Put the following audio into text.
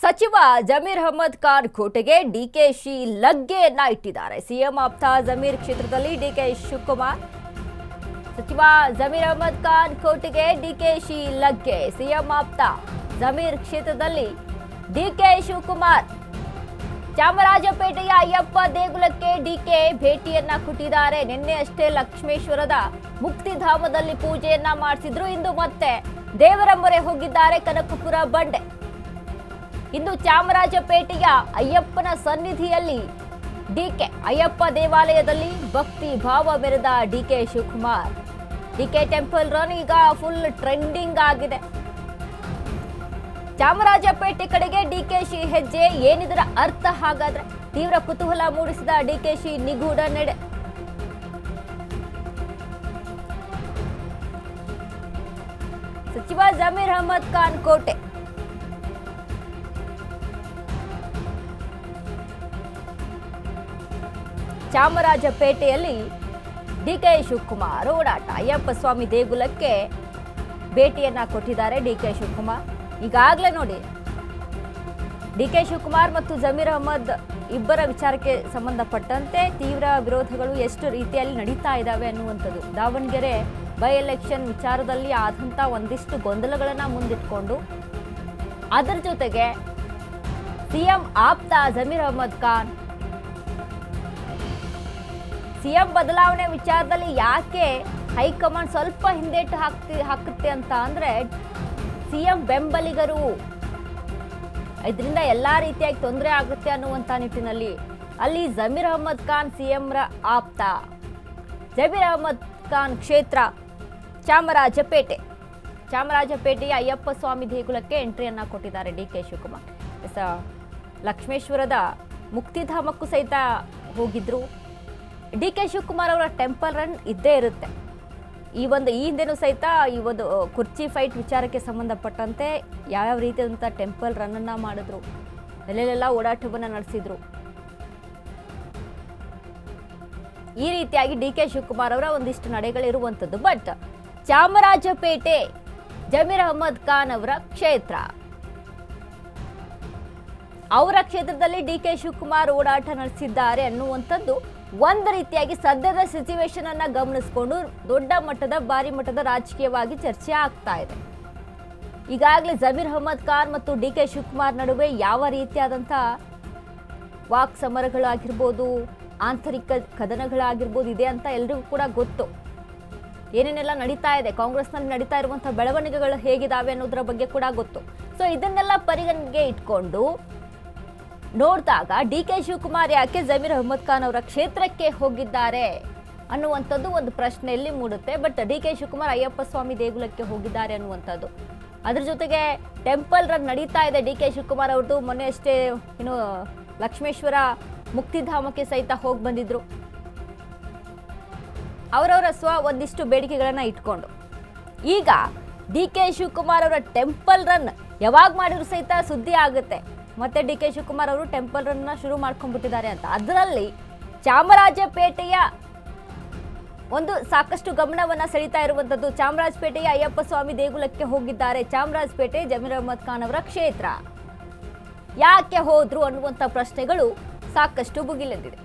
ಸಚಿವ ಜಮೀರ್ ಅಹಮದ್ ಖಾನ್ ಕೋಟೆಗೆ ಡಿಕೆಶಿ ಲಗ್ಗೆಯನ್ನ ಇಟ್ಟಿದ್ದಾರೆ. ಸಿಎಂ ಆಪ್ತ ಜಮೀರ್ ಕ್ಷೇತ್ರದಲ್ಲಿ ಡಿಕೆ ಶಿವಕುಮಾರ್. ಸಚಿವ ಜಮೀರ್ ಅಹಮದ್ ಖಾನ್ ಕೋಟೆಗೆ ಡಿಕೆಶಿ ಲಗ್ಗೆ. ಸಿಎಂ ಆಪ್ತ ಜಮೀರ್ ಕ್ಷೇತ್ರದಲ್ಲಿ ಡಿಕೆ ಶಿವಕುಮಾರ್. ಚಾಮರಾಜಪೇಟೆಯ ಅಯ್ಯಪ್ಪ ದೇಗುಲಕ್ಕೆ ಡಿಕೆ ಭೇಟಿಯನ್ನ ಕೊಟ್ಟಿದ್ದಾರೆ. ನಿನ್ನೆ ಅಷ್ಟೇ ಲಕ್ಷ್ಮೇಶ್ವರದ ಮುಕ್ತಿಧಾಮದಲ್ಲಿ ಪೂಜೆಯನ್ನ ಮಾಡಿಸಿದ್ರು. ಇಂದು ಮತ್ತೆ ದೇವರ ಮೊರೆ ಹೋಗಿದ್ದಾರೆ ಕನಕಪುರ ಬಂಡೆ. ಇಂದು ಚಾಮರಾಜಪೇಟೆಯ ಅಯ್ಯಪ್ಪನ ಸನ್ನಿಧಿಯಲ್ಲಿ ಡಿಕೆ ಅಯ್ಯಪ್ಪ ದೇವಾಲಯದಲ್ಲಿ ಭಕ್ತಿ ಭಾವ ಮೆರೆದ DK Shivakumar. DK temple run ಈಗ ಫುಲ್ ಟ್ರೆಂಡಿಂಗ್ ಆಗಿದೆ. ಚಾಮರಾಜಪೇಟೆ ಕಡೆಗೆ ಡಿಕೆಶಿ ಹೆಜ್ಜೆ, ಏನಿದರ ಅರ್ಥ? ಹಾಗಾದ್ರೆ ತೀವ್ರ ಕುತೂಹಲ ಮೂಡಿಸಿದ ಡಿಕೆಶಿ ನಿಗೂಢ ನಡೆ. ಸಚಿವ ಜಮೀರ್ ಅಹಮದ್ ಖಾನ್ ಕೋಟೆ. ಚಾಮರಾಜಪೇಟೆಯಲ್ಲಿ ಡಿಕೆ ಶಿವಕುಮಾರ್ ಓಡಾಟ. ಅಯ್ಯಪ್ಪ ಸ್ವಾಮಿ ದೇಗುಲಕ್ಕೆ ಭೇಟಿಯನ್ನ ಕೊಟ್ಟಿದ್ದಾರೆ ಡಿಕೆ ಶಿವಕುಮಾರ್. ಈಗಾಗಲೇ ನೋಡಿ, ಡಿಕೆ ಶಿವಕುಮಾರ್ ಮತ್ತು ಜಮೀರ್ ಅಹಮದ್ ಇಬ್ಬರ ವಿಚಾರಕ್ಕೆ ಸಂಬಂಧಪಟ್ಟಂತೆ ತೀವ್ರ ವಿರೋಧಗಳು ಎಷ್ಟು ರೀತಿಯಲ್ಲಿ ನಡೀತಾ ಇದ್ದಾವೆ ಅನ್ನುವಂಥದ್ದು. ದಾವಣಗೆರೆ ಬೈ ಎಲೆಕ್ಷನ್ ವಿಚಾರದಲ್ಲಿ ಆದಂಥ ಒಂದಿಷ್ಟು ಗೊಂದಲಗಳನ್ನ ಮುಂದಿಟ್ಕೊಂಡು ಅದರ ಜೊತೆಗೆ ಸಿಎಂ ಆಪ್ತ ಜಮೀರ್ ಅಹಮದ್ ಖಾನ್ ಸಿಎಂ ಬದಲಾವಣೆ ವಿಚಾರದಲ್ಲಿ ಯಾಕೆ ಹೈಕಮಾಂಡ್ ಸ್ವಲ್ಪ ಹಿಂದೇಟು ಹಾಕುತ್ತೆ ಅಂತ ಅಂದ್ರೆ, ಸಿಎಂ ಬೆಂಬಲಿಗರು ಇದರಿಂದ ಎಲ್ಲಾ ರೀತಿಯಾಗಿ ತೊಂದರೆ ಆಗುತ್ತೆ ಅನ್ನುವಂಥ ನಿಟ್ಟಿನಲ್ಲಿ ಅಲ್ಲಿ ಜಮೀರ್ ಅಹಮದ್ ಖಾನ್ ಸಿಎಂರ ಆಪ್ತ. ಜಮೀರ್ ಅಹಮದ್ ಖಾನ್ ಕ್ಷೇತ್ರ ಚಾಮರಾಜಪೇಟೆಯ ಅಯ್ಯಪ್ಪ ಸ್ವಾಮಿ ದೇಗುಲಕ್ಕೆ ಎಂಟ್ರಿಯನ್ನ ಕೊಟ್ಟಿದ್ದಾರೆ ಡಿಕೆ ಶಿವಕುಮಾರ್. ಲಕ್ಷ್ಮೇಶ್ವರದ ಮುಕ್ತಿಧಾಮಕ್ಕೂ ಸಹಿತ ಹೋಗಿದ್ರು. ಡಿಕೆ ಶಿವಕುಮಾರ್ ಅವರ ಟೆಂಪಲ್ ರನ್ ಇದ್ದೇ ಇರುತ್ತೆ. ಈ ಹಿಂದೆನೂ ಸಹಿತ ಈ ಒಂದು ಕುರ್ಚಿ ಫೈಟ್ ವಿಚಾರಕ್ಕೆ ಸಂಬಂಧಪಟ್ಟಂತೆ ಯಾವ್ಯಾವ ರೀತಿಯಾದಂಥ ಟೆಂಪಲ್ ರನ್ ಅನ್ನ ಮಾಡಿದ್ರು, ಎಲ್ಲೆಲ್ಲ ಓಡಾಟವನ್ನ ನಡೆಸಿದ್ರು. ಈ ರೀತಿಯಾಗಿ ಡಿಕೆ ಶಿವಕುಮಾರ್ ಅವರ ಒಂದಿಷ್ಟು ನಡೆಗಳಿರುವಂಥದ್ದು. ಬಟ್ ಚಾಮರಾಜಪೇಟೆ ಜಮೀರ್ ಅಹಮದ್ ಖಾನ್ ಅವರ ಕ್ಷೇತ್ರ, ಅವರ ಕ್ಷೇತ್ರದಲ್ಲಿ ಡಿಕೆ ಶಿವಕುಮಾರ್ ಓಡಾಟ ನಡೆಸಿದ್ದಾರೆ ಅನ್ನುವಂಥದ್ದು ಒಂದು ರೀತಿಯಾಗಿ ಸದ್ಯದ ಸಿಚುವೇಶನ್ ಅನ್ನ ಗಮನಿಸಿಕೊಂಡು ದೊಡ್ಡ ಮಟ್ಟದ ಭಾರಿ ಮಟ್ಟದ ರಾಜಕೀಯವಾಗಿ ಚರ್ಚೆ ಆಗ್ತಾ ಇದೆ. ಈಗಾಗಲೇ ಜಮೀರ್ ಅಹಮದ್ ಖಾನ್ ಮತ್ತು ಡಿಕೆ ಶಿವಕುಮಾರ್ ನಡುವೆ ಯಾವ ರೀತಿಯಾದಂಥ ವಾಕ್ ಸಮರಗಳಾಗಿರ್ಬೋದು, ಆಂತರಿಕ ಕದನಗಳಾಗಿರ್ಬೋದು ಇದೆ ಅಂತ ಎಲ್ರಿಗೂ ಕೂಡ ಗೊತ್ತು. ಏನೇನೆಲ್ಲ ನಡೀತಾ ಇದೆ, ಕಾಂಗ್ರೆಸ್ನಲ್ಲಿ ನಡೀತಾ ಇರುವಂತಹ ಬೆಳವಣಿಗೆಗಳು ಹೇಗಿದಾವೆ ಅನ್ನೋದ್ರ ಬಗ್ಗೆ ಕೂಡ ಗೊತ್ತು. ಸೊ ಇದನ್ನೆಲ್ಲ ಪರಿಗಣನೆಗೆ ಇಟ್ಕೊಂಡು ನೋಡಿದಾಗ ಡಿಕೆ ಶಿವಕುಮಾರ್ ಯಾಕೆ ಜಮೀರ್ ಅಹಮದ್ ಖಾನ್ ಅವರ ಕ್ಷೇತ್ರಕ್ಕೆ ಹೋಗಿದ್ದಾರೆ ಅನ್ನುವಂಥದ್ದು ಒಂದು ಪ್ರಶ್ನೆಯಲ್ಲಿ ಮೂಡುತ್ತೆ. ಬಟ್ ಡಿಕೆ ಶಿವಕುಮಾರ್ ಅಯ್ಯಪ್ಪ ಸ್ವಾಮಿ ದೇಗುಲಕ್ಕೆ ಹೋಗಿದ್ದಾರೆ ಅನ್ನುವಂಥದ್ದು, ಅದ್ರ ಜೊತೆಗೆ ಟೆಂಪಲ್ ರನ್ ನಡೀತಾ ಇದೆ ಡಿಕೆ ಶಿವಕುಮಾರ್ ಅವ್ರದ್ದು. ಮೊನ್ನೆ ಅಷ್ಟೇ ಲಕ್ಷ್ಮೇಶ್ವರ ಮುಕ್ತಿಧಾಮಕ್ಕೆ ಸಹಿತ ಹೋಗಿ ಬಂದಿದ್ರು. ಅವರವರ ಒಂದಿಷ್ಟು ಬೇಡಿಕೆಗಳನ್ನ ಇಟ್ಕೊಂಡು ಈಗ ಡಿಕೆ ಶಿವಕುಮಾರ್ ಅವರ ಟೆಂಪಲ್ ರನ್ ಯಾವಾಗ ಮಾಡಿದ್ರು ಸಹಿತ ಸುದ್ದಿ ಆಗುತ್ತೆ. ಮತ್ತೆ ಡಿಕೆ ಶಿವಕುಮಾರ್ ಅವರು ಟೆಂಪಲ್ ರನ್ ಶುರು ಮಾಡ್ಕೊಂಡ್ಬಿಟ್ಟಿದ್ದಾರೆ ಅಂತ. ಅದರಲ್ಲಿ ಚಾಮರಾಜಪೇಟೆಯ ಒಂದು ಸಾಕಷ್ಟು ಗಮನವನ್ನ ಸೆಳೀತಾ ಇರುವಂತದ್ದು. ಚಾಮರಾಜಪೇಟೆಯ ಅಯ್ಯಪ್ಪ ಸ್ವಾಮಿ ದೇಗುಲಕ್ಕೆ ಹೋಗಿದ್ದಾರೆ. ಚಾಮರಾಜಪೇಟೆ ಜಮೀರ್ ಅಹಮದ್ ಖಾನ್ ಅವರ ಕ್ಷೇತ್ರ, ಯಾಕೆ ಹೋದ್ರು ಅನ್ನುವಂಥ ಪ್ರಶ್ನೆಗಳು ಸಾಕಷ್ಟು ಭುಗಿಲೆದ್ದಿದೆ.